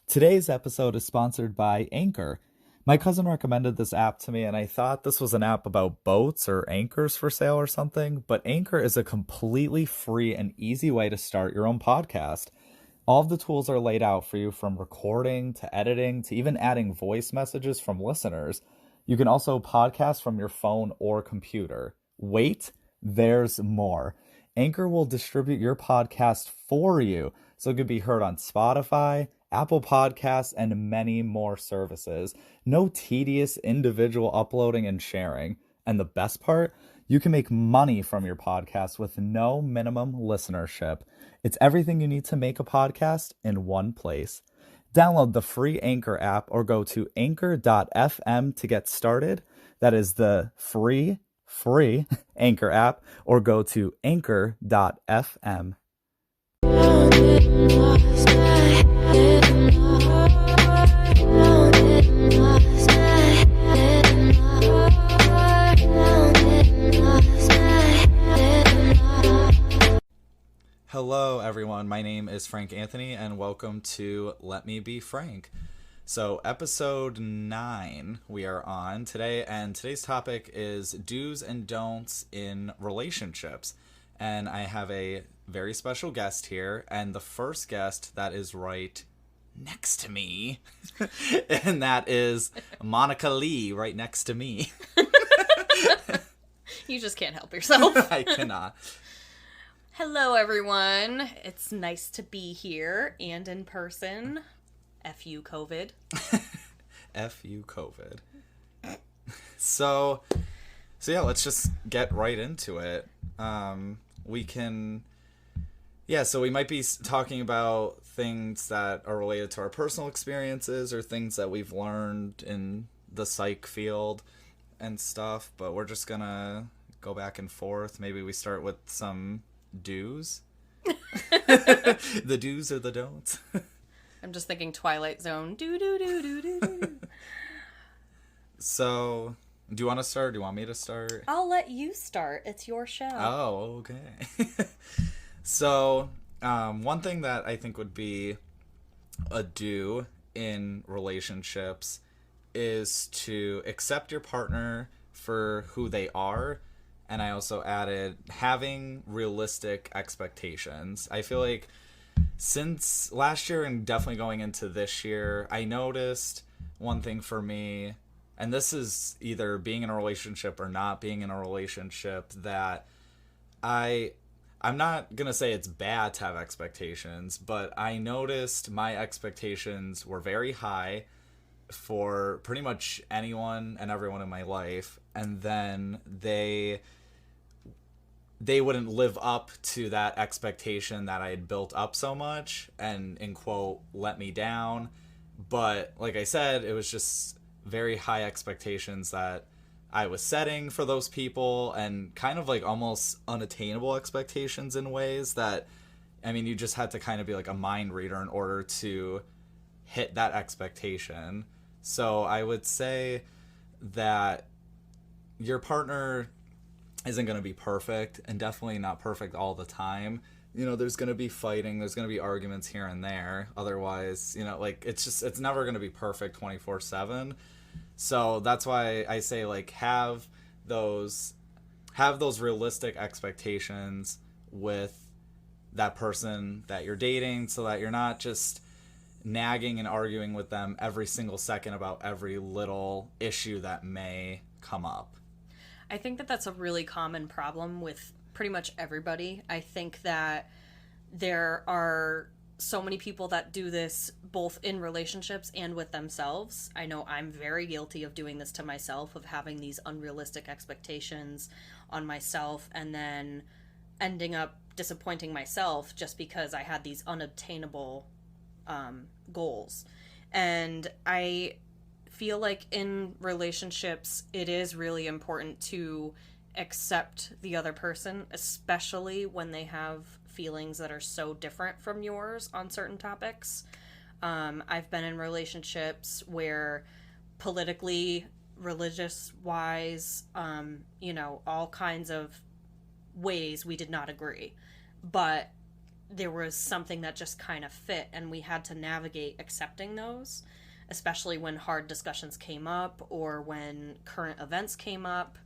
Today's episode is sponsored by Anchor. My cousin recommended this app to me, and I thought this was an app about boats or anchors for sale or something, but Anchor is a completely free and easy way to start your own podcast. All of the tools are laid out for you, from recording to editing to even adding voice messages from listeners. You can also podcast from your phone or computer. Wait, there's more. Anchor will distribute your podcast for you, so it can be heard on Spotify, Apple Podcasts, and many more services. No tedious individual uploading and sharing. And the best part, you can make money from your podcast with no minimum listenership. It's everything you need to make a podcast in one place. Download the free Anchor app or go to anchor.fm to get started. That is the free Anchor app, or go to anchor.fm. Hello, everyone. My name is Frank Anthony, and welcome to Let Me Be Frank. So, episode 9 we are on today, and today's topic is do's and don'ts in relationships. And I have a very special guest here, and the first guest that is right next to me, and that is Monica Leigh, right next to me. You just can't help yourself. I cannot. Hello, everyone. It's nice to be here and in person. F you, COVID. F you, COVID. So yeah, let's just get right into it. So we might be talking about things that are related to our personal experiences or things that we've learned in the psych field and stuff, but we're just gonna go back and forth. Maybe we start with some do's. The do's or the don'ts. I'm just thinking Twilight Zone. Do do do do do do. So, do you want to start? Do you want me to start? I'll let you start. It's your show. Oh, okay. So, one thing that I think would be a do in relationships is to accept your partner for who they are. And I also added having realistic expectations. I feel like since last year and definitely going into this year, I noticed one thing for me, and this is either being in a relationship or not being in a relationship, that I'm not going to say it's bad to have expectations, but I noticed my expectations were very high for pretty much anyone and everyone in my life, and then they wouldn't live up to that expectation that I had built up so much and, in quote, let me down. But like I said, it was just very high expectations that I was setting for those people, and kind of like almost unattainable expectations in ways that, I mean, you just had to kind of be like a mind reader in order to hit that expectation. So I would say that your partner isn't going to be perfect, and definitely not perfect all the time. You know, there's going to be fighting, there's going to be arguments here and there. Otherwise, you know, like, it's never going to be perfect 24/7. So that's why I say, like, have those realistic expectations with that person that you're dating, so that you're not just nagging and arguing with them every single second about every little issue that may come up. I think that that's a really common problem with pretty much everybody. I think that there are so many people that do this both in relationships and with themselves. I know I'm very guilty of doing this to myself, of having these unrealistic expectations on myself and then ending up disappointing myself just because I had these unobtainable goals. And I feel like in relationships, it is really important to accept the other person, especially when they have feelings that are so different from yours on certain topics. I've been in relationships where politically, religious-wise, all kinds of ways we did not agree. But there was something that just kind of fit, and we had to navigate accepting those, especially when hard discussions came up or when current events came up.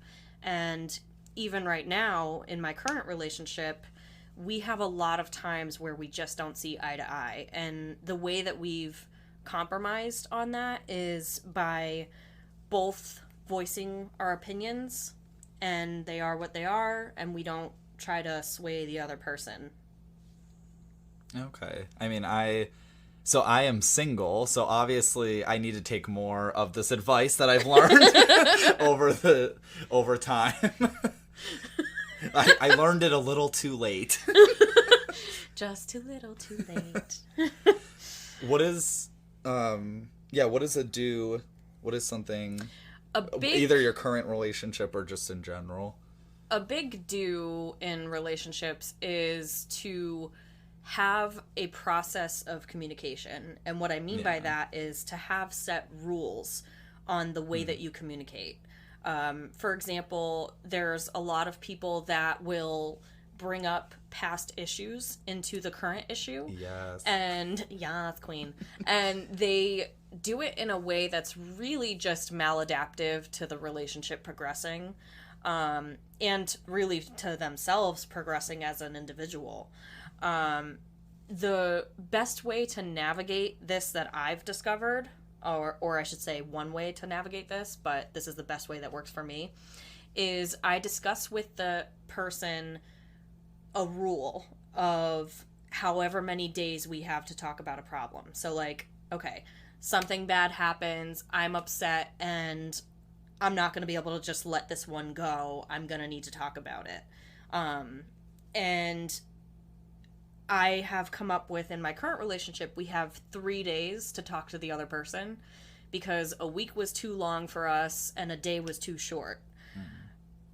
And even right now, in my current relationship, we have a lot of times where we just don't see eye to eye. And the way that we've compromised on that is by both voicing our opinions, and they are what they are, and we don't try to sway the other person. Okay. I mean, I am single, so obviously I need to take more of this advice that I've learned over time. I learned it a little too late. Just too little too late. What is a do? What is something, either your current relationship or just in general? A big do in relationships is to have a process of communication. And what I mean by that is to have set rules on the way that you communicate. For example, there's a lot of people that will bring up past issues into the current issue. Yes. And, yes, queen. And they do it in a way that's really just maladaptive to the relationship progressing, and really to themselves progressing as an individual. The best way to navigate this that I've discovered, or I should say one way to navigate this, but this is the best way that works for me, is I discuss with the person a rule of however many days we have to talk about a problem. So like, okay, something bad happens, I'm upset, and I'm not going to be able to just let this one go. I'm going to need to talk about it. And I have come up with, in my current relationship, we have 3 days to talk to the other person because a week was too long for us and a day was too short.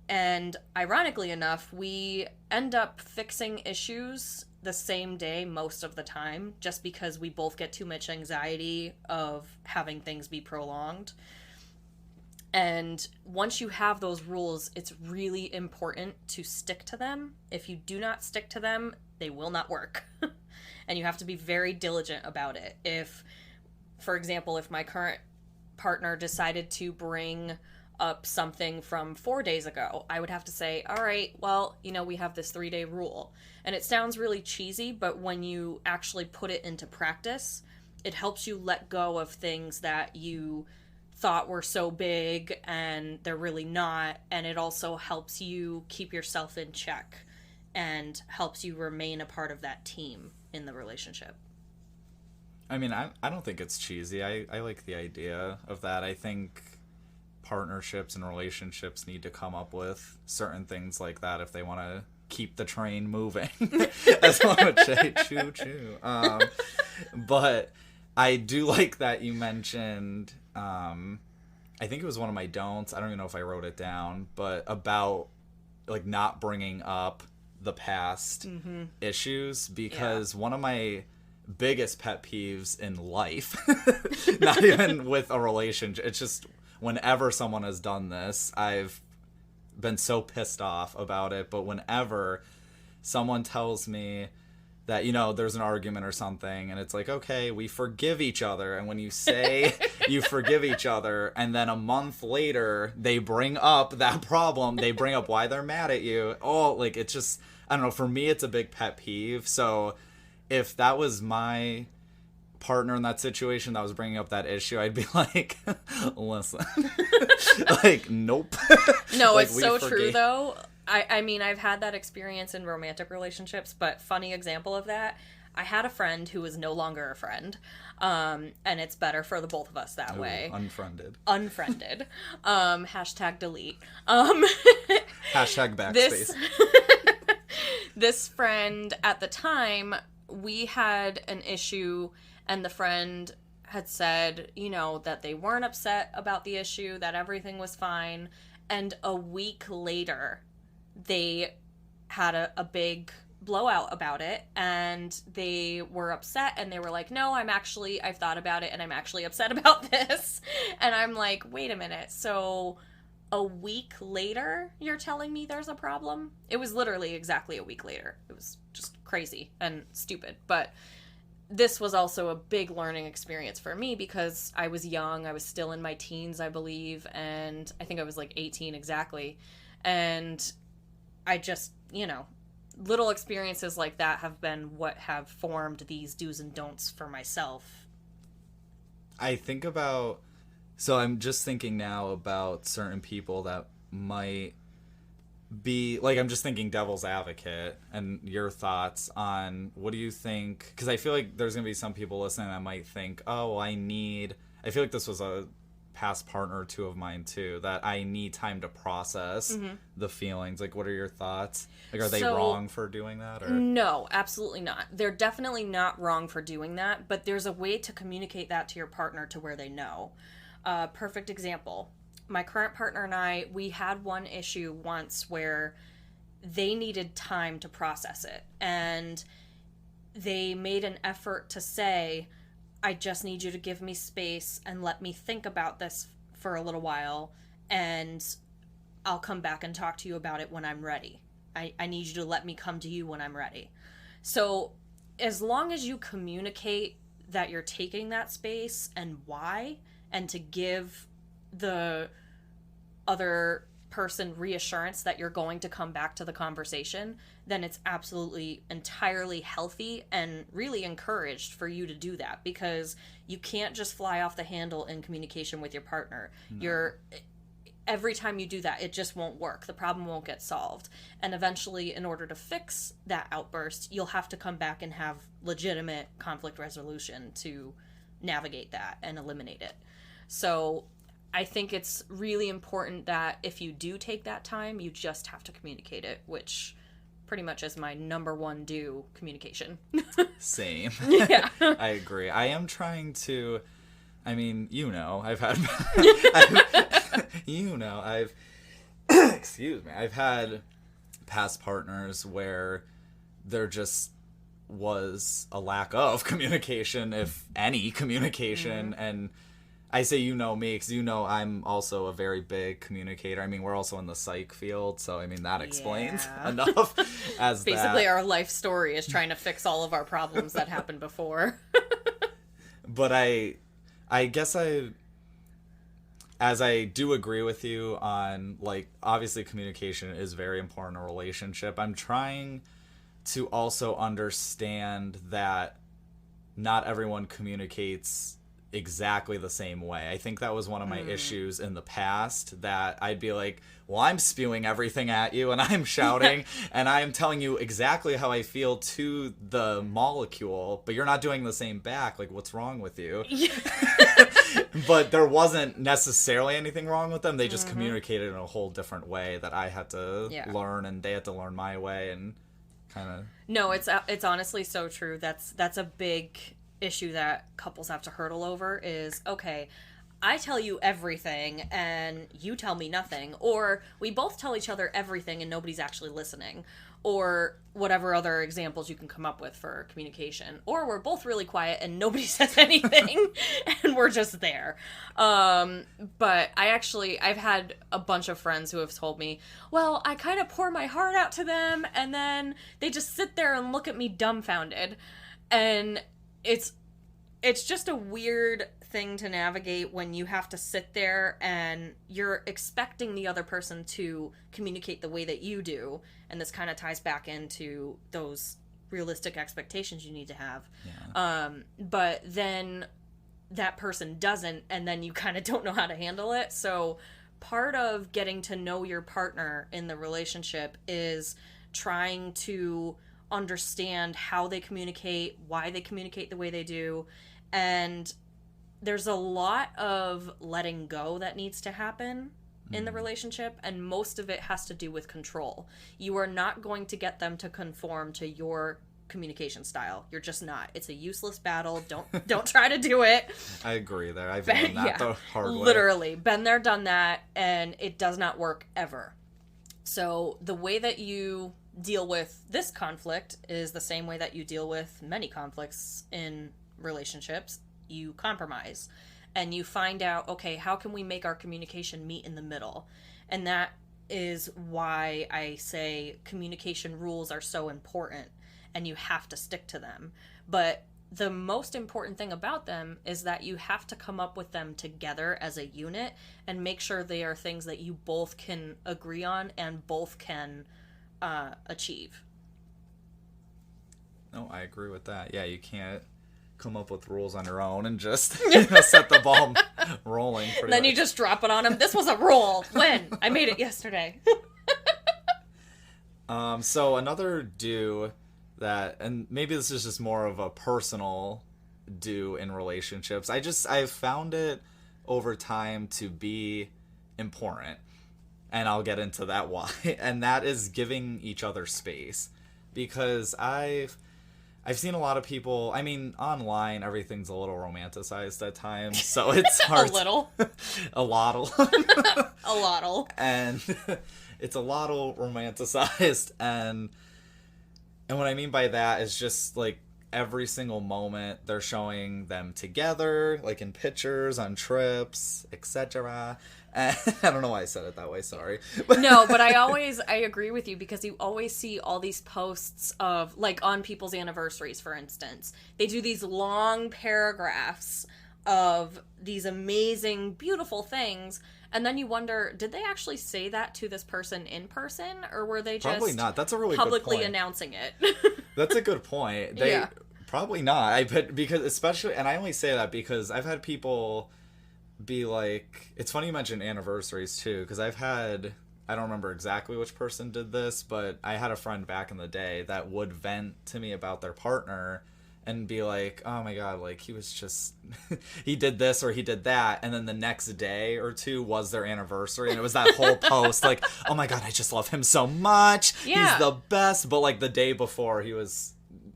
And ironically enough, we end up fixing issues the same day most of the time, just because we both get too much anxiety of having things be prolonged. And once you have those rules, it's really important to stick to them. If you do not stick to them, they will not work. And you have to be very diligent about it. If, for example, if my current partner decided to bring up something from 4 days ago, I would have to say, all right, well, we have this 3-day rule. And it sounds really cheesy, but when you actually put it into practice, it helps you let go of things that you thought were so big and they're really not. And it also helps you keep yourself in check and helps you remain a part of that team in the relationship. I mean, I don't think it's cheesy. I like the idea of that. I think partnerships and relationships need to come up with certain things like that if they want to keep the train moving, as one would say, choo choo. But I do like that you mentioned, I think it was one of my don'ts, I don't even know if I wrote it down, but about like not bringing up the past issues, because one of my biggest pet peeves in life, not even with a relationship, it's just whenever someone has done this, I've been so pissed off about it. But whenever someone tells me that, there's an argument or something, and it's like, okay, we forgive each other. And when you say you forgive each other, and then a month later they bring up that problem, they bring up why they're mad at you. Oh, like, it's just, I don't know, for me, it's a big pet peeve. So if that was my partner in that situation that was bringing up that issue, I'd be like, listen, like, nope. No, like, it's so true though. I mean, I've had that experience in romantic relationships, but funny example of that, I had a friend who was no longer a friend, and it's better for the both of us that way. Unfriended. Hashtag delete. Hashtag backspace. This friend, at the time, we had an issue, and the friend had said, that they weren't upset about the issue, that everything was fine. And a week later, they had a big blowout about it, and they were upset, and they were like, no, I've thought about it, and I'm actually upset about this. And I'm like, wait a minute, so a week later, you're telling me there's a problem? It was literally exactly a week later. It was just crazy and stupid. But this was also a big learning experience for me because I was young. I was still in my teens, I believe. And I think I was like 18 exactly. And I just, little experiences like that have been what have formed these do's and don'ts for myself. I think about, so I'm just thinking now about certain people that might be, like, I'm just thinking devil's advocate, and your thoughts on, what do you think, because I feel like there's going to be some people listening that might think, oh, I feel like this was a past partner or two of mine too, that I need time to process the feelings. Like, what are your thoughts? Like, are they wrong for doing that? Or? No, absolutely not. They're definitely not wrong for doing that, but there's a way to communicate that to your partner to where they know. Perfect example. My current partner and I, we had one issue once where they needed time to process it, and they made an effort to say, I just need you to give me space and let me think about this for a little while, and I'll come back and talk to you about it when I'm ready. I need you to let me come to you when I'm ready. So as long as you communicate that you're taking that space and why, and to give the other person reassurance that you're going to come back to the conversation, then it's absolutely entirely healthy and really encouraged for you to do that, because you can't just fly off the handle in communication with your partner. No. Every time you do that, it just won't work. The problem won't get solved. And eventually, in order to fix that outburst, you'll have to come back and have legitimate conflict resolution to navigate that and eliminate it. So I think it's really important that if you do take that time, you just have to communicate it, which pretty much is my number one do, communication. Same. Yeah. I agree. I am trying to, I've had, excuse me, I've had past partners where there just was a lack of communication, if any communication, and I say me because I'm also a very big communicator. I mean, we're also in the psych field, so that explains enough. As basically our life story is trying to fix all of our problems that happened before. But I guess as I do agree with you on, like, obviously communication is very important in a relationship, I'm trying to also understand that not everyone communicates exactly the same way. I think that was one of my issues in the past, that I'd be like, well, I'm spewing everything at you and I'm shouting and I'm telling you exactly how I feel to the molecule, but you're not doing the same back. Like, what's wrong with you? But there wasn't necessarily anything wrong with them. They just communicated in a whole different way that I had to learn, and they had to learn my way, and kind of... No, it's honestly so true. That's a big issue that couples have to hurdle over is, okay, I tell you everything and you tell me nothing, or we both tell each other everything and nobody's actually listening, or whatever other examples you can come up with for communication, or we're both really quiet and nobody says anything and we're just there. But I've had a bunch of friends who have told me, well, I kind of pour my heart out to them and then they just sit there and look at me dumbfounded. And it's just a weird thing to navigate when you have to sit there and you're expecting the other person to communicate the way that you do, and this kind of ties back into those realistic expectations you need to have. But then that person doesn't, and then you kind of don't know how to handle it. So part of getting to know your partner in the relationship is trying to understand how they communicate, why they communicate the way they do, and there's a lot of letting go that needs to happen in the relationship, and most of it has to do with control. You are not going to get them to conform to your communication style. You're just not. It's a useless battle. Don't try to do it. I agree there. I've learned that the hard way. Literally. Been there, done that, and it does not work ever. So the way that you deal with this conflict is the same way that you deal with many conflicts in relationships. You compromise and you find out, okay, how can we make our communication meet in the middle? And that is why I say communication rules are so important. and you have to stick to them. But the most important thing about them is that you have to come up with them together as a unit and make sure they are things that you both can agree on and both can achieve. No, I agree with that. Yeah, you can't come up with rules on your own and just set the ball rolling. Then you just drop it on them. This was a rule. When? I made it yesterday. So another do that, and maybe this is just more of a personal do in relationships. I've found it over time to be important, and I'll get into that why. And that is giving each other space, because I've seen a lot of people, I mean, online, everything's a little romanticized at times, so it's hard. A little. A lot. A lot. And it's a lot romanticized, and what I mean by that is just, like, every single moment they're showing them together, like in pictures, on trips, etc. I don't know why I said it that way, sorry. No, but I agree with you, because you always see all these posts of, like, on people's anniversaries, for instance. They do these long paragraphs of these amazing, beautiful things, and then you wonder, did they actually say that to this person in person, or were they just probably not. That's a really publicly good point. Announcing it? That's a good point. They probably not. I bet, because especially, and I only say that because I've had people be like, it's funny you mentioned anniversaries too, because I don't remember exactly which person did this, but I had a friend back in the day that would vent to me about their partner and be like, oh my god, like, he was just he did this or he did that, and then the next day or two was their anniversary, and it was that whole post like, oh my god, I just love him so much, he's the best. But like the day before,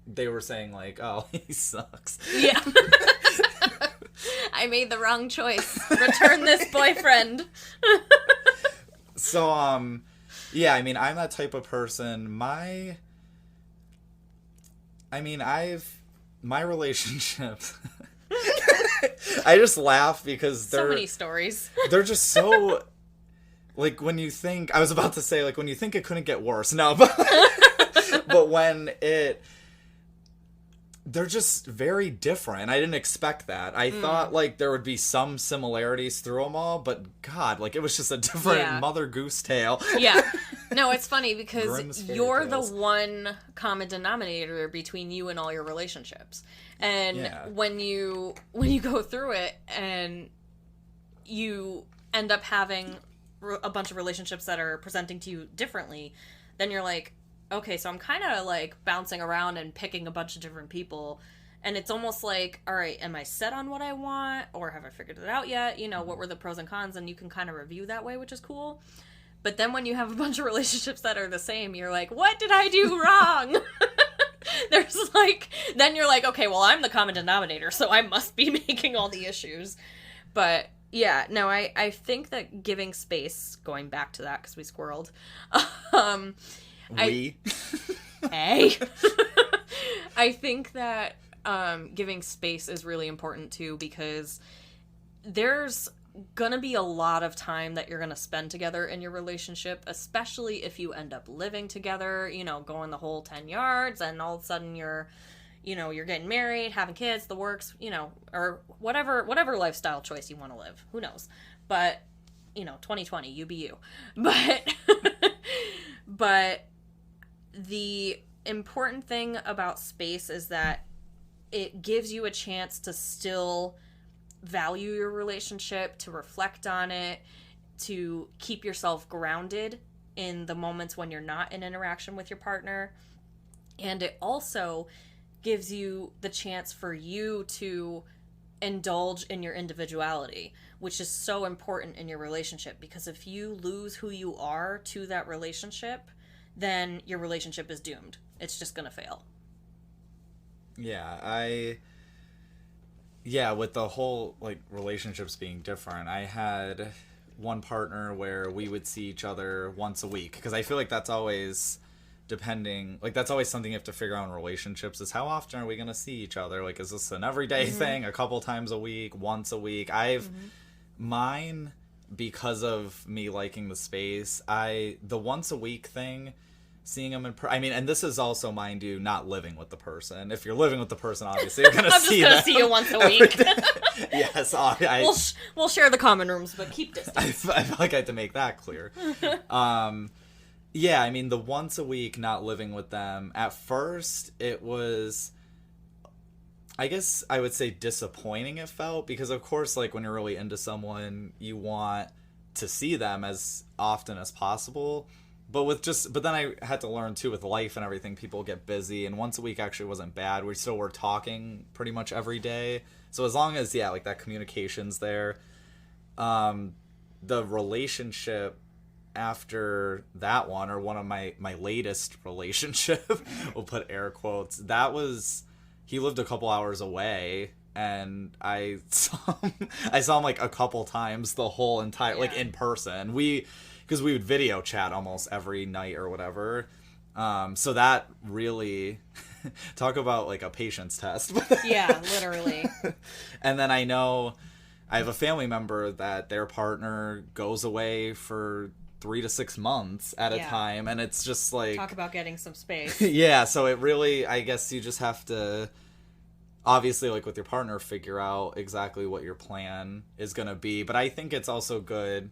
they were saying like, oh, he sucks. Yeah. I made the wrong choice. Return this boyfriend. So, yeah, I mean, I'm that type of person. My relationships, I just laugh because so many stories. They're just so, like, when you think, I was about to say, like, when you think it couldn't get worse. No, but when they're just very different. I didn't expect that. I thought, like, there would be some similarities through them all, but God, like, it was just a different Mother Goose tale. Yeah. No, it's funny because you're tales. the one common denominator between you and all your relationships. And when you go through it and you end up having a bunch of relationships that are presenting to you differently, then you're like, okay, so I'm kind of like bouncing around and picking a bunch of different people, and it's almost like, all right, am I set on what I want, or have I figured it out yet? You know, what were the pros and cons, and you can kind of review that way, which is cool. But then when you have a bunch of relationships that are the same, you're like, what did I do wrong? There's like, then you're like, okay, well, I'm the common denominator, so I must be making all the issues. But yeah, no, I think that giving space, going back to that because we squirreled, Hey. I think that giving space is really important too, because there's gonna be a lot of time that you're gonna spend together in your relationship, especially if you end up living together, you know, going the whole 10 yards, and all of a sudden you're getting married, having kids, the works, you know, or whatever lifestyle choice you want to live. Who knows? But, you know, 2020, you be you. But the important thing about space is that it gives you a chance to still value your relationship, to reflect on it, to keep yourself grounded in the moments when you're not in interaction with your partner. And it also gives you the chance for you to indulge in your individuality, which is so important in your relationship, because if you lose who you are to that relationship, then your relationship is doomed. It's just gonna fail. Yeah, with the whole, like, relationships being different, I had one partner where we would see each other once a week, because I feel like that's always that's always something you have to figure out in relationships, is how often are we going to see each other? Like, is this an everyday thing, a couple times a week, once a week? Mine, because of me liking the space, the once a week thing seeing them I mean, and this is also, mind you, not living with the person. If you're living with the person, obviously you're gonna see them. I'm just gonna see you once a week. Yes, we'll share the common rooms, but keep distance. I feel like I had to make that clear. Yeah, I mean, the once a week not living with them, at first it was, I guess I would say, disappointing it felt, because of course, like, when you're really into someone, you want to see them as often as possible. But then I had to learn too, with life and everything, people get busy, and once a week actually wasn't bad. We still were talking pretty much every day. So as long as, like, that communication's there, the relationship after that one, or one of my latest relationship, we'll put air quotes, he lived a couple hours away, and I saw him like a couple times the whole entire, like, in person. Because we would video chat almost every night or whatever. So that really, talk about, like, a patience test. Yeah, literally. And then I know I have a family member that their partner goes away for 3 to 6 months at a time, and it's just like, talk about getting some space. Yeah, so it really, I guess you just have to, obviously, like, with your partner, figure out exactly what your plan is gonna be. But I think it's also good,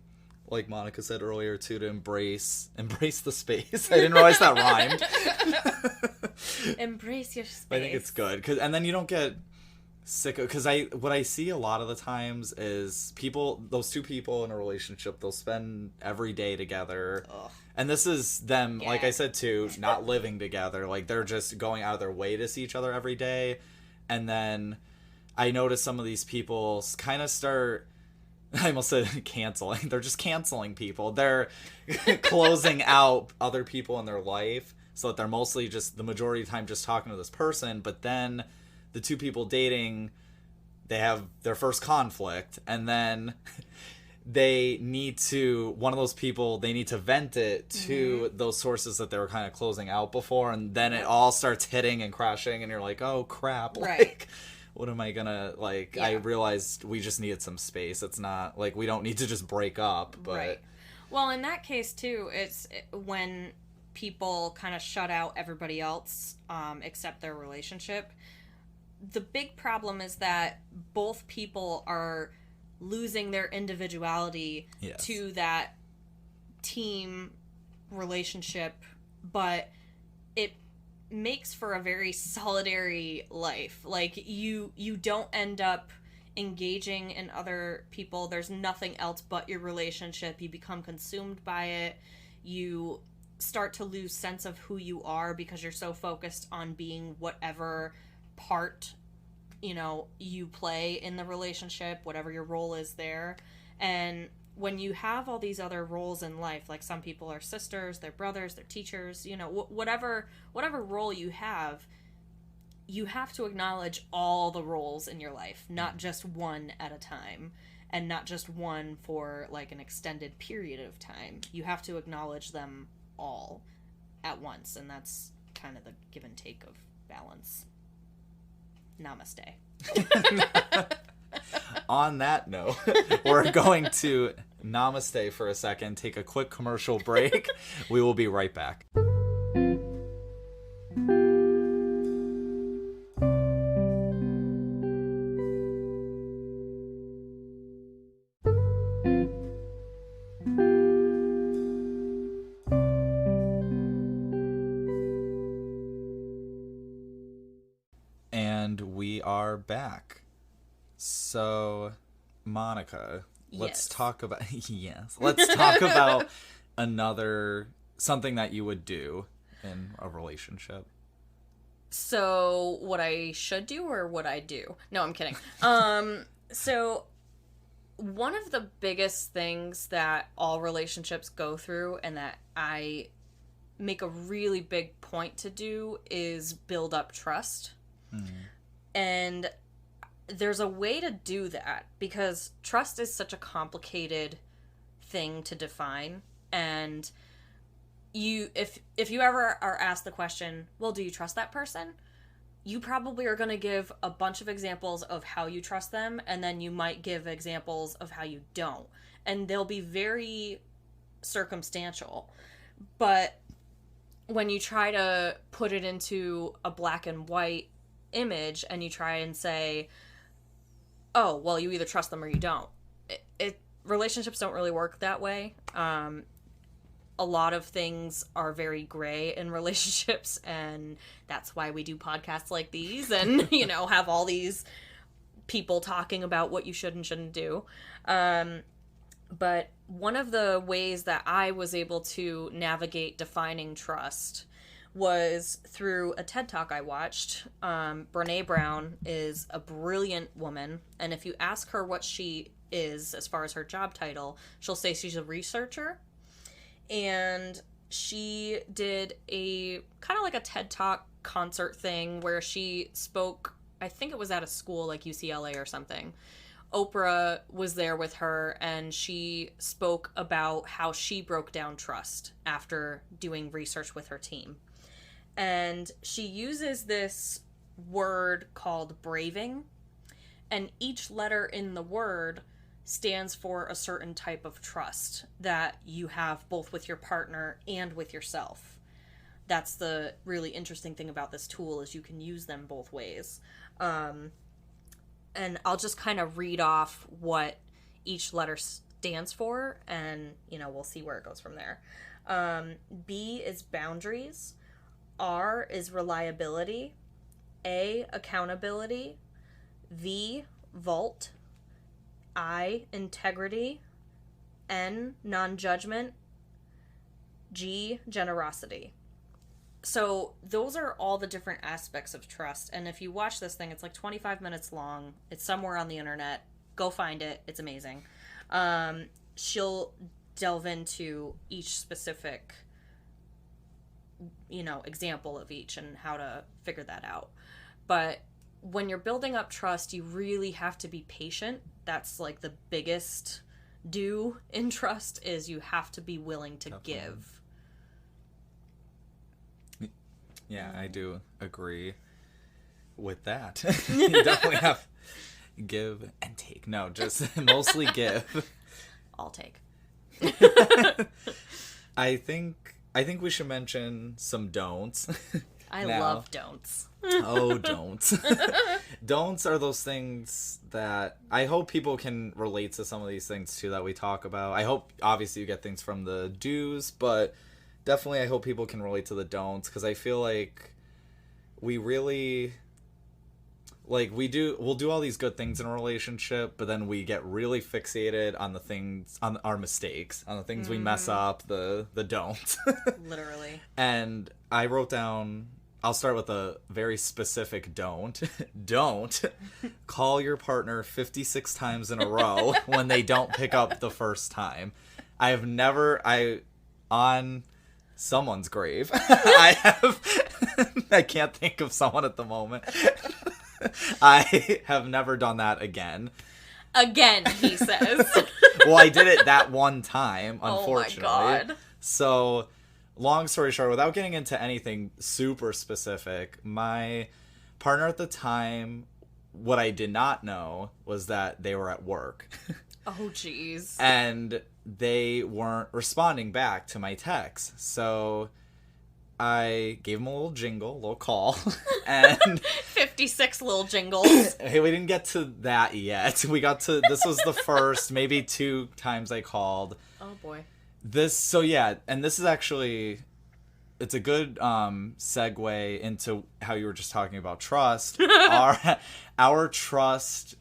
like Monica said earlier too, to embrace the space. I didn't realize that rhymed. Embrace your space. I think it's good, and then you don't get sick of, because what I see a lot of the times is those two people in a relationship, they'll spend every day together. Ugh. And this is them, like I said too, not living together. Like, they're just going out of their way to see each other every day. And then I notice some of these people kind of start, I almost said canceling. They're just canceling people. They're closing out other people in their life, so that they're mostly just, the majority of the time, just talking to this person. But then the two people dating, they have their first conflict, and then one of those people, they need to vent it to those sources that they were kind of closing out before, and then it all starts hitting and crashing, and you're like, oh crap, like, what am I gonna, like, I realized we just needed some space. It's not, like, we don't need to just break up, but... Right. Well, in that case, too, it's when people kind of shut out everybody else, except their relationship. The big problem is that both people are losing their individuality to that team relationship, but it makes for a very solitary life. Like, you don't end up engaging in other people. There's nothing else but your relationship. You become consumed by it. You start to lose sense of who you are, because you're so focused on being whatever part, you play in the relationship, whatever your role is there. And when you have all these other roles in life, like, some people are sisters, they're brothers, they're teachers, whatever role you have to acknowledge all the roles in your life, not just one at a time, and not just one for, like, an extended period of time. You have to acknowledge them all at once, and that's kind of the give and take of balance. Namaste. On that note, we're going to namaste for a second, take a quick commercial break. We will be right back. We are back. So, Monica, let's talk about something that you would do in a relationship. So, what I should do or what I do? No, I'm kidding. So, one of the biggest things that all relationships go through, and that I make a really big point to do, is build up trust. And there's a way to do that, because trust is such a complicated thing to define. And if you ever are asked the question, well, do you trust that person? You probably are going to give a bunch of examples of how you trust them, and then you might give examples of how you don't. And they'll be very circumstantial. But when you try to put it into a black and white image and you try and say, oh, well, you either trust them or you don't. Relationships don't really work that way. A lot of things are very gray in relationships, and that's why we do podcasts like these and, you know, have all these people talking about what you should and shouldn't do. But one of the ways that I was able to navigate defining trust was through a TED Talk I watched. Brene Brown is a brilliant woman, and if you ask her what she is as far as her job title, she'll say she's a researcher. And she did a kind of like a TED Talk concert thing where she spoke, I think it was at a school like UCLA or something. Oprah was there with her, and she spoke about how she broke down trust after doing research with her team. And she uses this word called braving, and each letter in the word stands for a certain type of trust that you have both with your partner and with yourself. That's the really interesting thing about this tool, is you can use them both ways. And I'll just kind of read off what each letter stands for, and, you know, we'll see where it goes from there. B is boundaries. R is reliability. A, accountability. V, vault. I, integrity. N, non-judgment. G, generosity. So those are all the different aspects of trust. And if you watch this thing, it's like 25 minutes long. It's somewhere on the internet. Go find it. It's amazing. She'll delve into each specific, you know, example of each and how to figure that out. But when you're building up trust, you really have to be patient. That's like the biggest do in trust, is you have to be willing to give. Yeah, I do agree with that. You definitely have give and take. No, just mostly give. I'll take. I think we should mention some don'ts. I love don'ts. Oh, don'ts. Don'ts are those things that I hope people can relate to, some of these things too that we talk about. I hope obviously you get things from the do's, but definitely I hope people can relate to the don'ts, because I feel like we really, like, we'll do all these good things in a relationship, but then we get really fixated on the things, on our mistakes, on the things we mess up, the don'ts. Literally. And I wrote down, I'll start with a very specific don't. Don't call your partner 56 times in a row when they don't pick up the first time. On someone's grave, I can't think of someone at the moment. I have never done that again. Again, he says. Well, I did it that one time, unfortunately. Oh my God. So, long story short, without getting into anything super specific, my partner at the time, what I did not know was that they were at work. Oh, jeez. And they weren't responding back to my texts. So I gave them a little jingle, a little call, and 56 little jingles. Hey, we didn't get to that yet. This was the first, maybe 2 times I called. Oh boy. And this is actually, it's a good segue into how you were just talking about trust. Our trust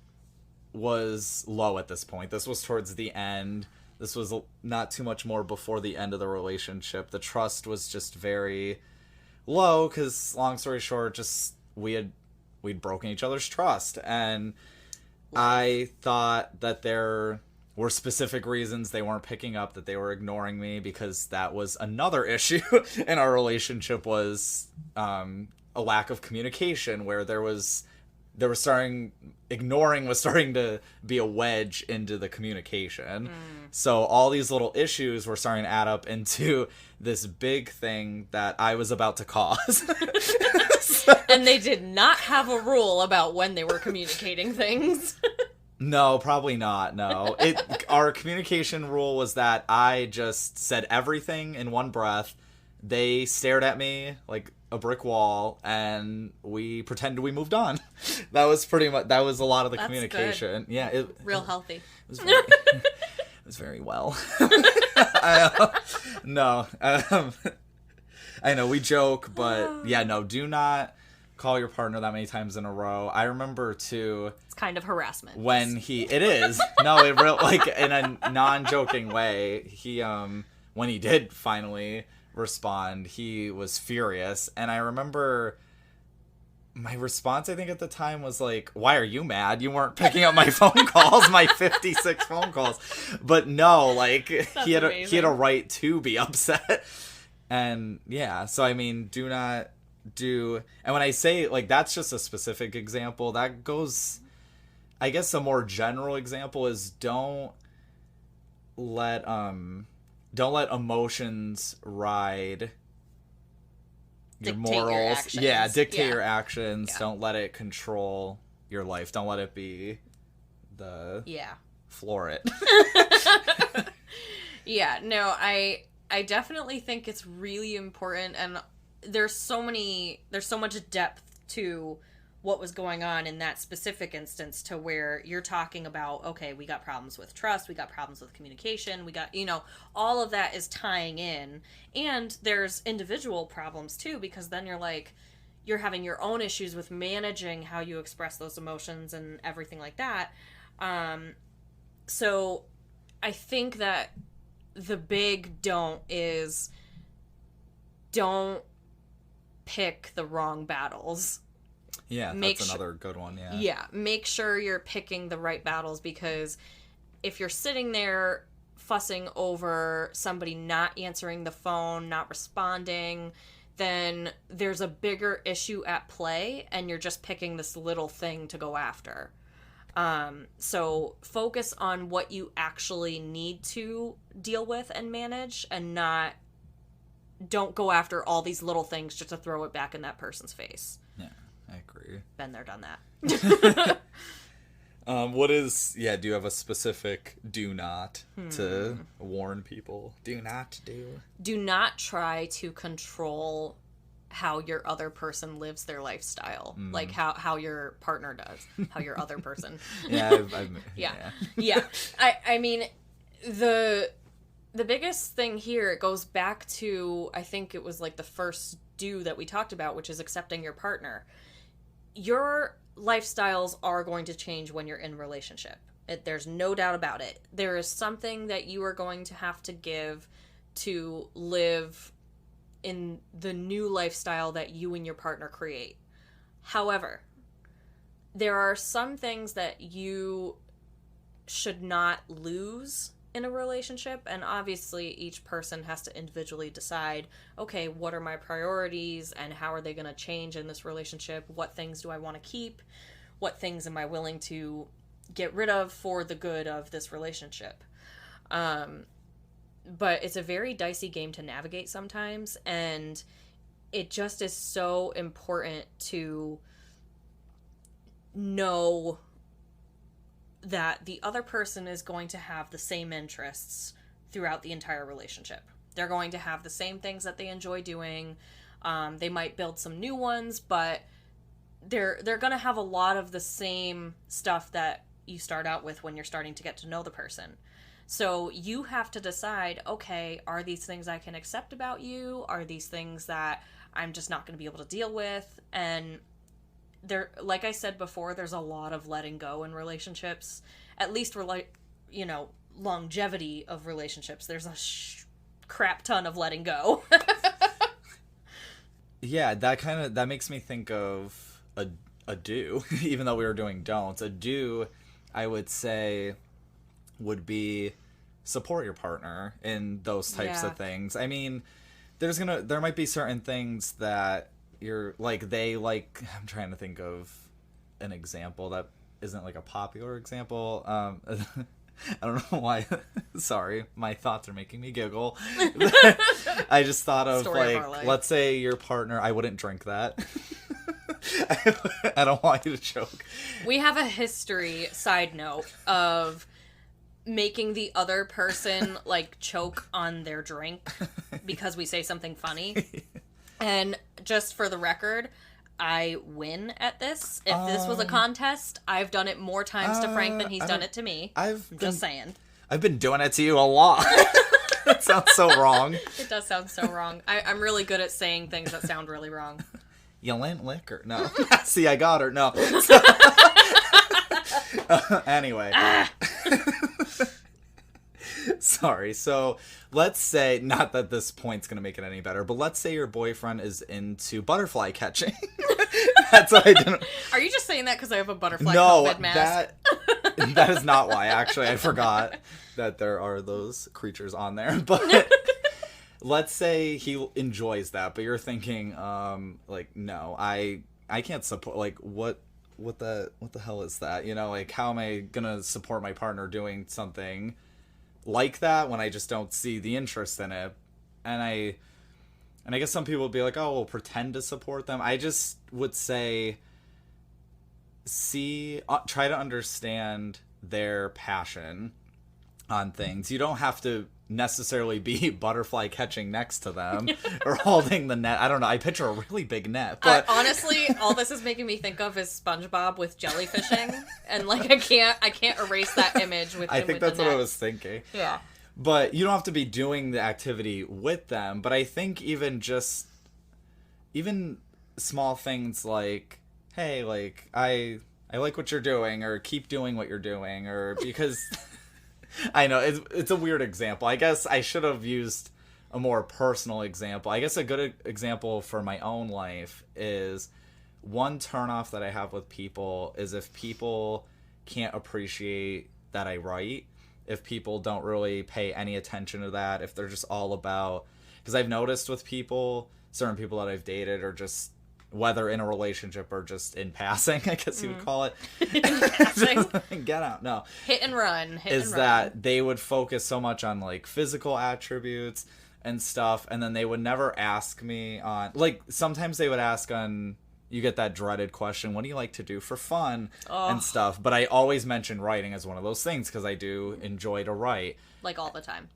was low at this point. This was towards the end. This was not too much more before the end of the relationship. The trust was just very low because, long story short, just we'd broken each other's trust. And I thought that there were specific reasons they weren't picking up, that they were ignoring me, because that was another issue in our relationship, was a lack of communication, where ignoring was starting to be a wedge into the communication. So all these little issues were starting to add up into this big thing that I was about to cause. And they did not have a rule about when they were communicating things. No, probably not. No. Our communication rule was that I just said everything in one breath, they stared at me like a brick wall, and we pretended we moved on. That was a lot of the communication. Good. Yeah, real healthy. It was very well. No, I know we joke, but yeah, no, do not call your partner that many times in a row. I remember too. It's kind of harassment. When it is. No, it real like in a non-joking way. When he did finally respond, he was furious, and I remember my response, I think at the time, was like, why are you mad? You weren't picking up my phone calls, my 56 phone calls. But no, like, he had a right to be upset. And yeah, so I mean, do not do, and when I say, like, that's just a specific example, that goes, I guess a more general example is don't let emotions ride your morals. Dictate your actions. Yeah. Don't let it control your life. Don't let it be floor it. Yeah, no, I definitely think it's really important, and there's so much depth to what was going on in that specific instance, to where you're talking about, okay, we got problems with trust, we got problems with communication, we got, all of that is tying in. And there's individual problems too, because then you're having your own issues with managing how you express those emotions and everything like that. So I think that the big don't is, don't pick the wrong battles. Yeah, that's another good one, yeah. Yeah, make sure you're picking the right battles, because if you're sitting there fussing over somebody not answering the phone, not responding, then there's a bigger issue at play, and you're just picking this little thing to go after. So focus on what you actually need to deal with and manage, and don't go after all these little things just to throw it back in that person's face. Yeah. I agree. Been there, done that. Do you have a specific do not to warn people? Do not do. Do not try to control how your other person lives their lifestyle. Like how your partner does. How your other person. Yeah. Yeah. I mean, the biggest thing here, it goes back to, I think it was like the first do that we talked about, which is accepting your partner. Your lifestyles are going to change when you're in a relationship. There's no doubt about it. There is something that you are going to have to give to live in the new lifestyle that you and your partner create. However, there are some things that you should not lose in a relationship, and obviously each person has to individually decide, okay, what are my priorities and how are they going to change in this relationship? What things do I want to keep? What things am I willing to get rid of for the good of this relationship? But it's a very dicey game to navigate sometimes, and it just is so important to know that the other person is going to have the same interests throughout the entire relationship. They're going to have the same things that they enjoy doing. They might build some new ones, but they're going to have a lot of the same stuff that you start out with when you're starting to get to know the person. So you have to decide, okay, are these things I can accept about you? Are these things that I'm just not going to be able to deal with? And there, like I said before, there's a lot of letting go in relationships. At least longevity of relationships. There's a crap ton of letting go. Yeah, that makes me think of a do, even though we were doing don'ts. A do, I would say, would be support your partner in those types of things. I mean, there might be certain things that you're like, I'm trying to think of an example that isn't like a popular example. I don't know why. Sorry, my thoughts are making me giggle. I just thought of let's say your partner, I wouldn't drink that. I don't want you to choke. We have a history, side note, of making the other person, like, choke on their drink because we say something funny. And just for the record, I win at this. If this was a contest, I've done it more times to Frank than he's done it to me. Just saying. I've been doing it to you a lot. That sounds so wrong. It does sound so wrong. I'm really good at saying things that sound really wrong. You lent liquor. No. See, I got her. No. Anyway. Sorry. So let's say, not that this point's going to make it any better, but let's say your boyfriend is into butterfly catching. That's what I didn't. Are you just saying that because I have a butterfly COVID mask? That is not why. Actually, I forgot that there are those creatures on there. But let's say he enjoys that, but you're thinking, like, no, I can't support. Like, what the hell is that? You know, like, how am I gonna support my partner doing something like that when I just don't see the interest in it? And I guess some people would be like, oh, we'll pretend to support them. I just would say, try to understand their passion on things. You don't have to necessarily be butterfly catching next to them or holding the net. I don't know. I picture a really big net. But honestly, all this is making me think of is SpongeBob with jellyfishing, and like I can't erase that image with. I think that's what I was thinking. Yeah. But you don't have to be doing the activity with them. But I think even small things like, hey, like I like what you're doing, or keep doing what you're doing, or because I know it's a weird example. I guess I should have used a more personal example. I guess a good example for my own life is one turnoff that I have with people is if people can't appreciate that I write, if people don't really pay any attention to that, if they're just all about, because I've noticed with certain people that I've dated, or just whether in a relationship or just in passing, I guess you would call it. In passing? Get out. No. Hit and run. That they would focus so much on like physical attributes and stuff, and then they would never ask me on, like, sometimes they would ask on, you get that dreaded question, what do you like to do for fun and stuff, but I always mention writing as one of those things because I do enjoy to write. Like all the time.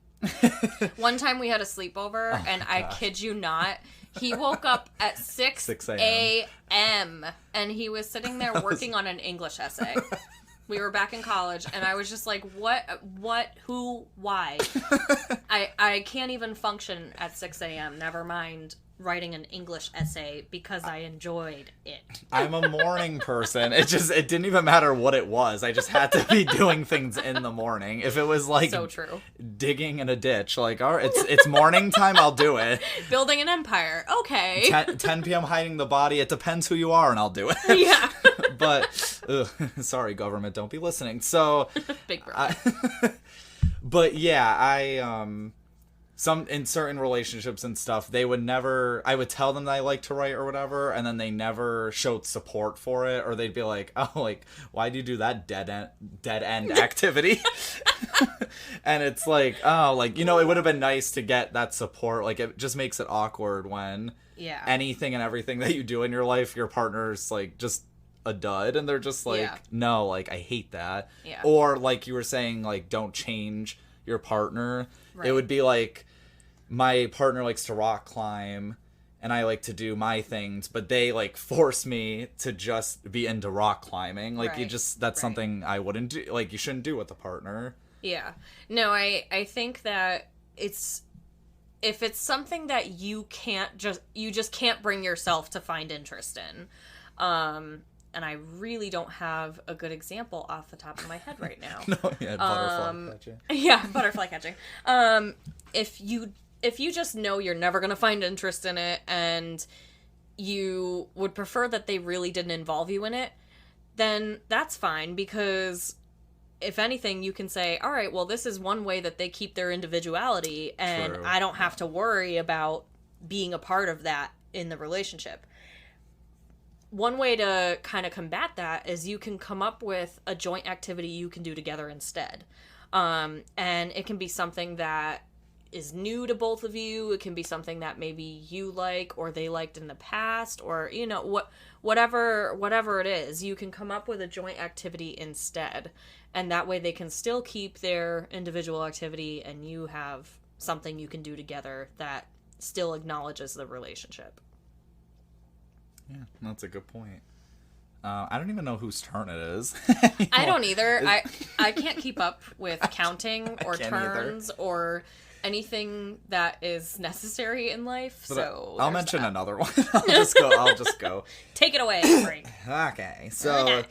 One time we had a sleepover, and I kid you not, he woke up at 6 a.m. and he was sitting there working on an English essay. We were back in college, and I was just like, what, who, why? I can't even function at 6 a.m., never mind writing an English essay, because I enjoyed it. I'm a morning person. It didn't even matter what it was. I just had to be doing things in the morning. If it was like so true. Digging in a ditch, like, all right, it's morning time, I'll do it. Building an empire, okay. 10 p.m. hiding the body, it depends who you are, and I'll do it. Yeah. But, sorry, government, don't be listening. So, Big brother. But yeah, in certain relationships and stuff, I would tell them that I like to write or whatever, and then they never showed support for it, or they'd be like, oh, like, why do you do that dead end activity? And it's like, oh, like, it would have been nice to get that support. Like, it just makes it awkward when anything and everything that you do in your life, your partner's like just a dud, and they're just like, no, like, I hate that. Yeah. Or like you were saying, like, don't change your partner. Right. It would be like, my partner likes to rock climb and I like to do my things, but they like force me to just be into rock climbing. Like, that's something I wouldn't do. Like, you shouldn't do with a partner. Yeah. No, I think that if it's something that you just can't bring yourself to find interest in, and I really don't have a good example off the top of my head right now. No, yeah, butterfly catching. Yeah, butterfly catching. If you just know you're never going to find interest in it, and you would prefer that they really didn't involve you in it, then that's fine, because if anything, you can say, all right, well, this is one way that they keep their individuality, and I don't have to worry about being a part of that in the relationship. One way to kind of combat that is you can come up with a joint activity you can do together instead. And it can be something that is new to both of you. It can be something that maybe you like or they liked in the past, or, whatever it is, you can come up with a joint activity instead. And that way they can still keep their individual activity and you have something you can do together that still acknowledges the relationship. Yeah, that's a good point. I don't even know whose turn it is. I don't either. I can't keep up with counting or turns or anything that is necessary in life. But so I'll mention another one. I'll just go. Take it away, Frank. Okay. So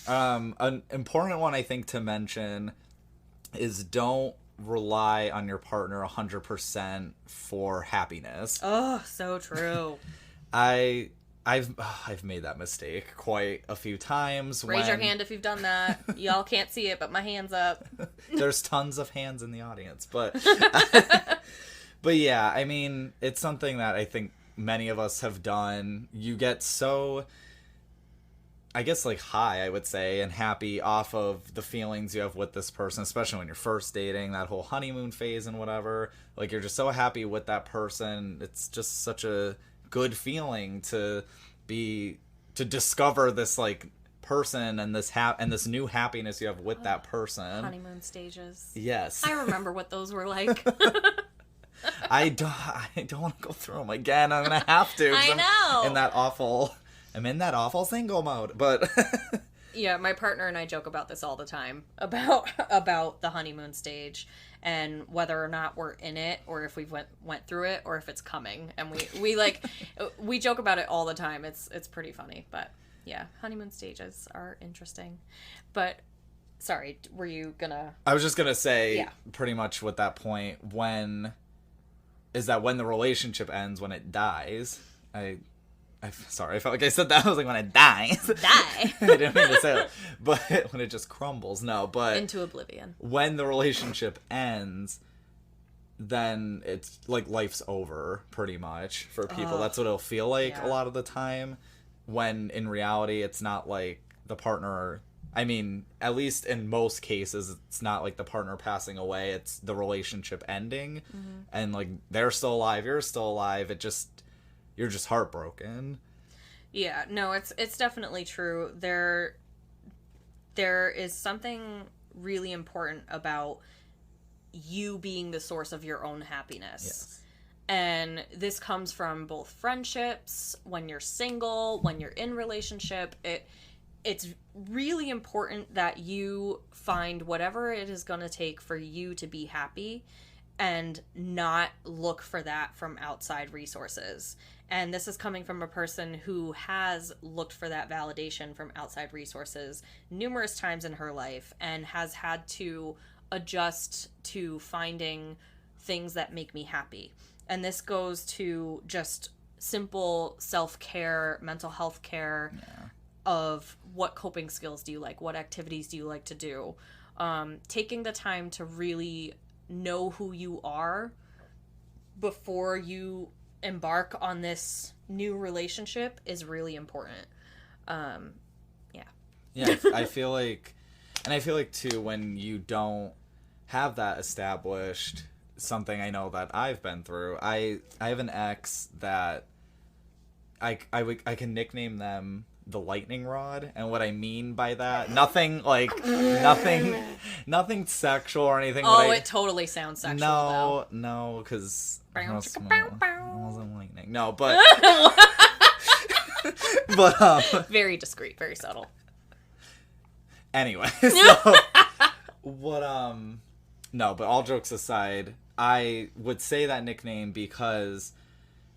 an important one I think to mention is don't rely on your partner 100% for happiness. Oh, so true. I've made that mistake quite a few times. Raise your hand if you've done that. Y'all can't see it, but my hand's up. There's tons of hands in the audience, but but yeah, I mean, it's something that I think many of us have done. You get so, I guess, like high, I would say, and happy off of the feelings you have with this person, especially when you're first dating, that whole honeymoon phase and whatever. Like, you're just so happy with that person. It's just such a good feeling to discover this like person and this new happiness you have with that person. Honeymoon stages. Yes. I remember what those were like. I don't want to go through them again. I'm gonna have to. I know. I'm in that awful single mode, but yeah, my partner and I joke about this all the time about the honeymoon stage and whether or not we're in it or if we've went through it or if it's coming. And we like we joke about it all the time. It's pretty funny, but yeah, honeymoon stages are interesting. But sorry, were you gonna? I was just gonna say pretty much with that point when the relationship ends, when it dies. Sorry, I felt like I said that. I was like, when it dies. Die. I didn't mean to say it. But when it just crumbles. No, but... into oblivion. When the relationship ends, then it's like life's over, pretty much, for people. That's what it'll feel like a lot of the time. When in reality, it's not like the partner... I mean, at least in most cases, it's not like the partner passing away. It's the relationship ending. Mm-hmm. And like, they're still alive, you're still alive. You're just heartbroken. Yeah, no, it's definitely true. There is something really important about you being the source of your own happiness. Yes. And this comes from both friendships, when you're single, when you're in relationship. It's really important that you find whatever it is going to take for you to be happy and not look for that from outside resources. And this is coming from a person who has looked for that validation from outside resources numerous times in her life and has had to adjust to finding things that make me happy. And this goes to just simple self-care, mental health care of what coping skills do you like, what activities do you like to do. Taking the time to really know who you are before you embark on this new relationship is really important. I feel like too, when you don't have that established, something I know that I've been through, I have an ex that I can nickname them the lightning rod. And what I mean by that, nothing sexual or anything. It totally sounds sexual. No, because it wasn't lightning. No, but very discreet, very subtle. Anyway, so what? No, but all jokes aside, I would say that nickname because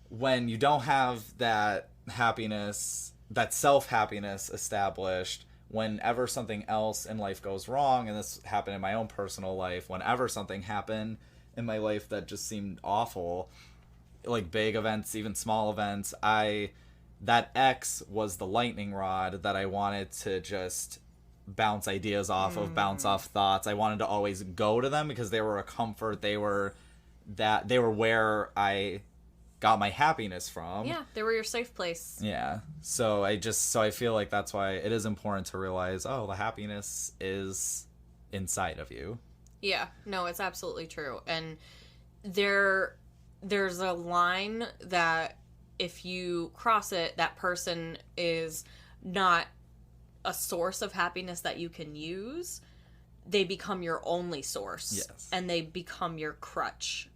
when you don't have that happiness, that self-happiness established, whenever something else in life goes wrong, and this happened in my own personal life, whenever something happened in my life that just seemed awful, like big events, even small events, that ex was the lightning rod that I wanted to just bounce ideas off of, bounce off thoughts. I wanted to always go to them because they were a comfort. They were where I got my happiness from. Yeah, they were your safe place. Yeah. So I feel like that's why it is important to realize, the happiness is inside of you. Yeah, no, it's absolutely true. And there's a line that if you cross it, that person is not a source of happiness that you can use. they become your only source. Yes. And they become your crutch.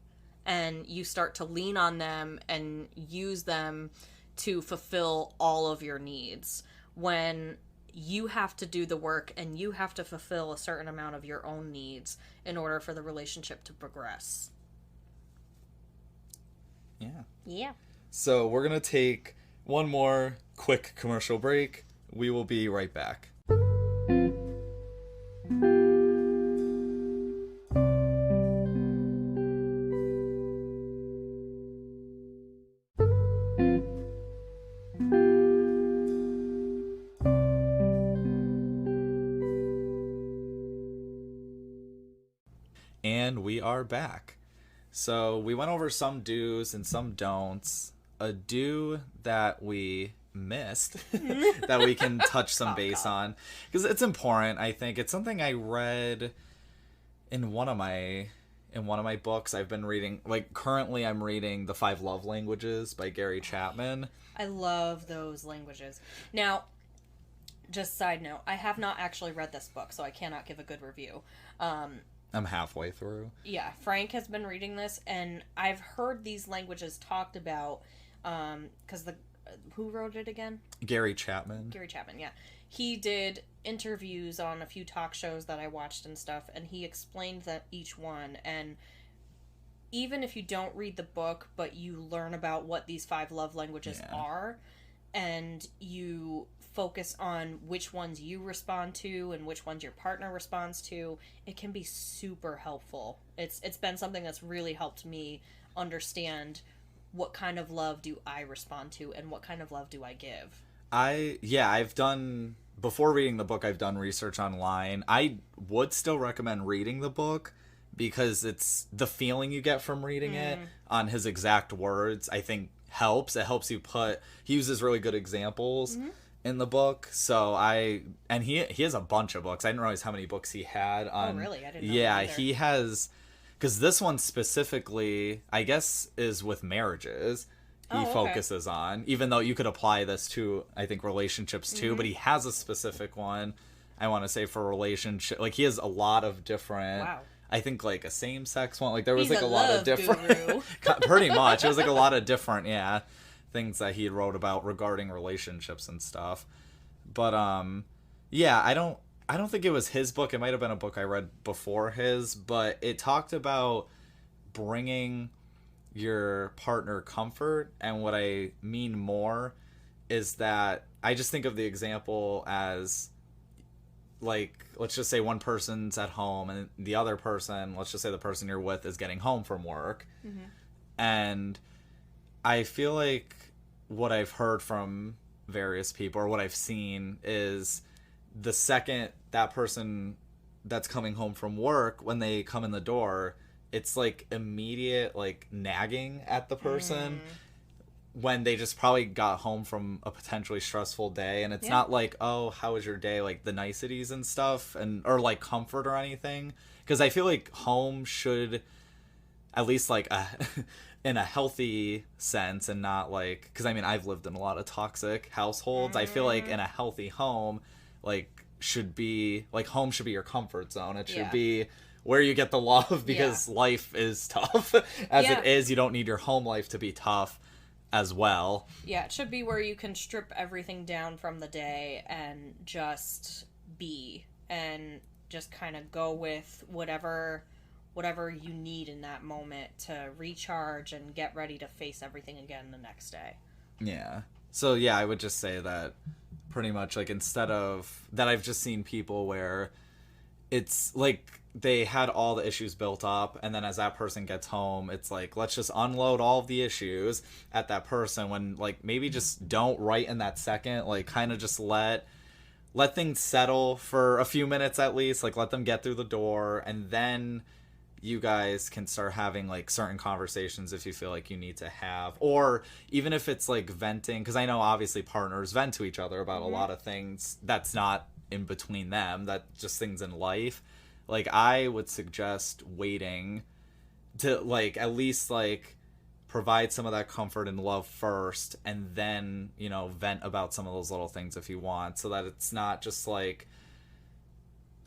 And you start to lean on them and use them to fulfill all of your needs. When you have to do the work and you have to fulfill a certain amount of your own needs in order for the relationship to progress. Yeah. Yeah. So we're going to take one more quick commercial break. We will be right back. And we are back. So we went over some do's and some don'ts. A do that we missed that we can touch some base on, because it's important. I think it's something I read in one of my books I've been reading. Like, currently I'm reading The 5 Love Languages by Gary Chapman. I love those languages. Now, just side note, I have not actually read this book, so I cannot give a good review. I'm halfway through. Yeah, Frank has been reading this, and I've heard these languages talked about, because who wrote it again? Gary Chapman. Gary Chapman, yeah. He did interviews on a few talk shows that I watched and stuff, and he explained that each one, and even if you don't read the book, but you learn about what these 5 love languages are, and you focus on which ones you respond to and which ones your partner responds to, it can be super helpful. It's been something that's really helped me understand what kind of love do I respond to and what kind of love do I give. I've done, before reading the book, I've done research online. I would still recommend reading the book, because it's the feeling you get from reading it on his exact words, I think helps. It helps you he uses really good examples in the book. So he has a bunch of books. I didn't realize how many books he had on. Oh, really? I didn't know. Yeah, he has, because this one specifically, I guess, is with marriages. He focuses on, even though you could apply this to, I think, relationships too, but he has a specific one, I want to say, for relationship. Like, he has a lot of different. Wow. I think, like, a same-sex one. Like, there was, He's like, a lot of different. Pretty much. It was, like, a lot of different, things that he wrote about regarding relationships and stuff. But, I don't think it was his book. It might have been a book I read before his, but it talked about bringing your partner comfort. And what I mean more is that I just think of the example as, like, let's just say one person's at home and the other person, let's just say the person you're with, is getting home from work. And I feel like what I've heard from various people, or what I've seen, is the second that person that's coming home from work, when they come in the door, it's like immediate, like, nagging at the person when they just probably got home from a potentially stressful day. And it's not like, oh, how was your day, like the niceties and stuff, or like comfort or anything. Because I feel like home should, at least, like, in a healthy sense, and not like, because I mean, I've lived in a lot of toxic households. I feel like in a healthy home, like, should be like, home should be your comfort zone. It should be where you get the love, because life is tough as it is. You don't need your home life to be tough as well. Yeah, it should be where you can strip everything down from the day and just be, and just kind of go with whatever you need in that moment to recharge and get ready to face everything again the next day. Yeah. So I would just say that pretty much, like, instead of that, I've just seen people where it's like they had all the issues built up, and then as that person gets home, it's like, let's just unload all of the issues at that person, when, like, maybe just don't right in that second, like, kind of just let things settle for a few minutes at least, like, let them get through the door, and then you guys can start having, like, certain conversations if you feel like you need to have, or even if it's like venting, because I know obviously partners vent to each other about a lot of things that's not in between them, that just things in life. Like, I would suggest waiting to, like, at least, like, provide some of that comfort and love first, and then, vent about some of those little things if you want, so that it's not just like,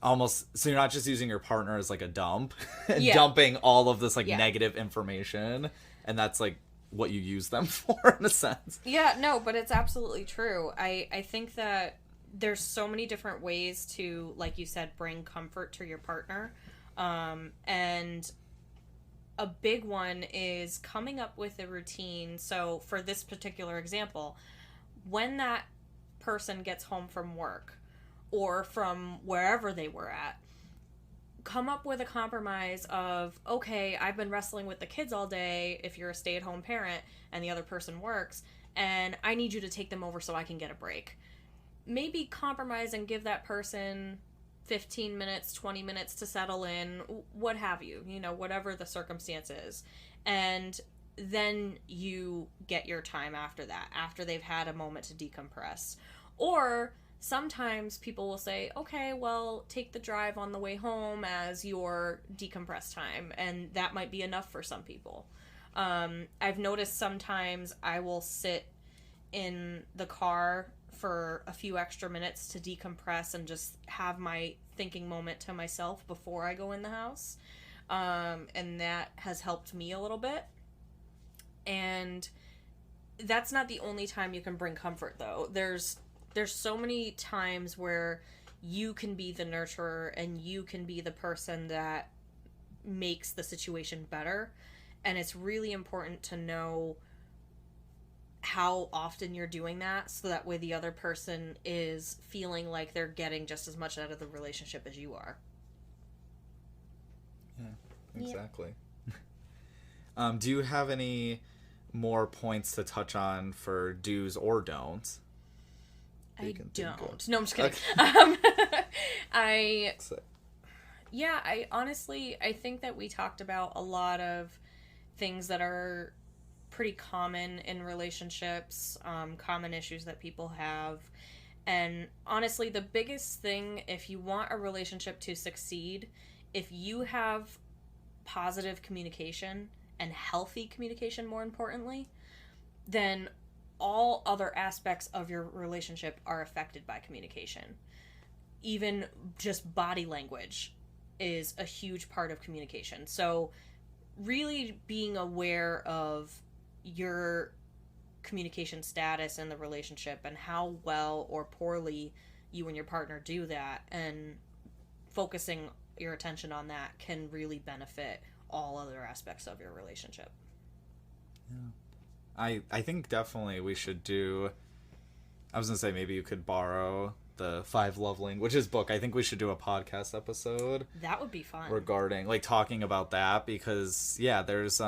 almost, so you're not just using your partner as like a dump and Yeah. dumping all of this like Yeah. negative information, and that's like what you use them for in a sense. Yeah, no, but it's absolutely true. I think that there's so many different ways to, like you said, bring comfort to your partner. And a big one is coming up with a routine. So for this particular example, when that person gets home from work or from wherever they were at, come up with a compromise of, okay, I've been wrestling with the kids all day if you're a stay-at-home parent and the other person works, and I need you to take them over so I can get a break. Maybe compromise and give that person 15 minutes, 20 minutes to settle in, what have you, whatever the circumstance is. And then you get your time after that, after they've had a moment to decompress. Or sometimes people will say, okay, well, take the drive on the way home as your decompress time, and that might be enough for some people. I've noticed sometimes I will sit in the car for a few extra minutes to decompress and just have my thinking moment to myself before I go in the house. And that has helped me a little bit. And that's not the only time you can bring comfort, though. There's so many times where you can be the nurturer and you can be the person that makes the situation better. And it's really important to know how often you're doing that, so that way the other person is feeling like they're getting just as much out of the relationship as you are. Yeah, exactly. Do you have any more points to touch on for do's or don'ts? I don't. No, I'm just kidding. Okay. I honestly, I think that we talked about a lot of things that are pretty common in relationships, common issues that people have. And honestly, the biggest thing, if you want a relationship to succeed, if you have positive communication and healthy communication, more importantly, then all other aspects of your relationship are affected by communication. Even just body language is a huge part of communication. So really being aware of your communication status in the relationship and how well or poorly you and your partner do that, and focusing your attention on that can really benefit all other aspects of your relationship. Yeah. I think definitely we should do, I was going to say maybe you could borrow the 5 Love Languages book. I think we should do a podcast episode. That would be fun. Regarding, like, talking about that, because, yeah, there's,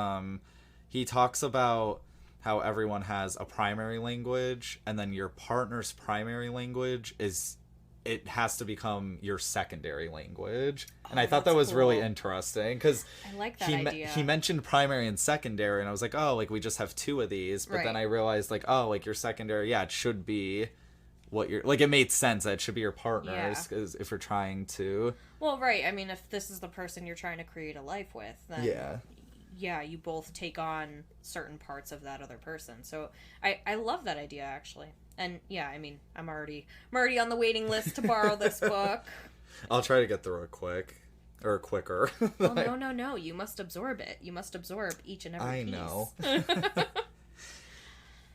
he talks about how everyone has a primary language, and then your partner's primary language is, it has to become your secondary language. And I thought that was really interesting, because I like that idea. He mentioned primary and secondary, and I was like, oh, like, we just have 2 of these. But then I realized, like, oh, like, your secondary, yeah, it should be what you're, like, it made sense that it should be your partners, because if you're trying to. Well, right. I mean, if this is the person you're trying to create a life with, then yeah, you both take on certain parts of that other person. So I love that idea, actually. And yeah, I mean, I'm already on the waiting list to borrow this book. I'll try to get through it quicker. Well, no. You must absorb it. You must absorb each and every piece.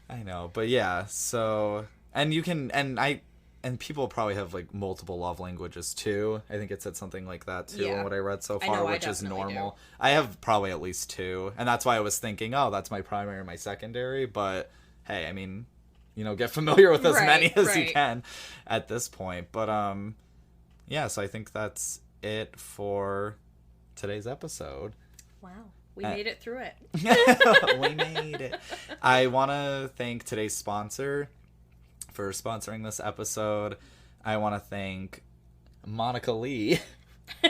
I know. But yeah, so, and you can, and people probably have, like, multiple love languages too. I think it said something like that too in what I read so far, which is normal. Do. I have probably at least 2, and that's why I was thinking, oh, that's my primary and my secondary. But hey, I mean, get familiar with as many as you can at this point. But yeah, so I think that's it for today's episode. Wow. We made it through it. We made it. I want to thank today's sponsor for sponsoring this episode. I want to thank Monica Leigh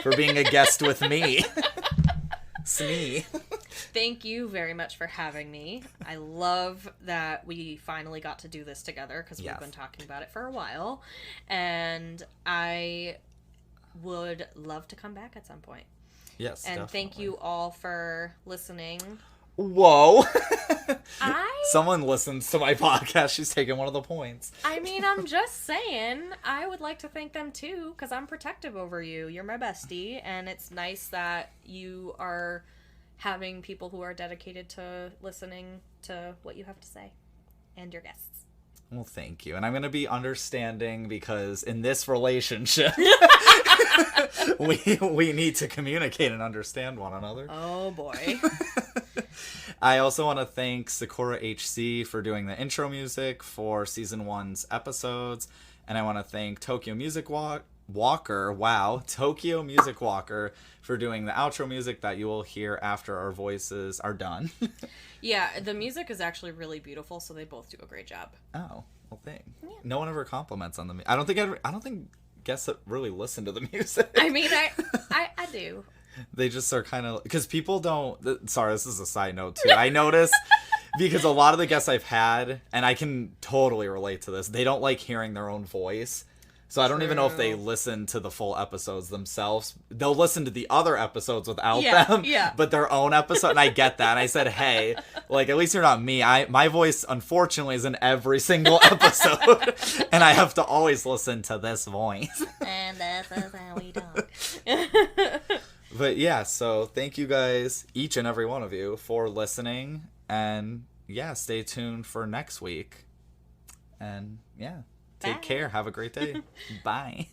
for being a guest with me. Smee. Thank you very much for having me. I love that we finally got to do this together, because we've been talking about it for a while. And I would love to come back at some point. Yes, and definitely. Thank you all for listening. Whoa. I Someone listens to my podcast. She's taking one of the points. I mean, I'm just saying, I would like to thank them too, because I'm protective over you. You're my bestie, and it's nice that you are having people who are dedicated to listening to what you have to say, and your guests. Well, thank you. And I'm going to be understanding because in this relationship, we need to communicate and understand one another. Oh, boy. I also want to thank Sakura HC for doing the intro music for season 1's episodes. And I want to thank Tokyo Music Walker, Tokyo Music Walker, for doing the outro music that you will hear after our voices are done. Yeah, the music is actually really beautiful, so they both do a great job. Oh, well, thanks. Yeah. No one ever compliments on the music. I don't think guests that really listen to the music. I mean, I do. They just are kind of, because people don't, sorry, this is a side note too. I notice because a lot of the guests I've had, and I can totally relate to this, they don't like hearing their own voice. So I don't even know if they listen to the full episodes themselves. They'll listen to the other episodes without them, but their own episode. And I get that. And I said, hey, like, at least you're not me. My voice, unfortunately, is in every single episode. And I have to always listen to this voice. And that's how we talk. But yeah, so thank you guys, each and every one of you, for listening. And yeah, stay tuned for next week. And yeah. Take care. Have a great day. Bye.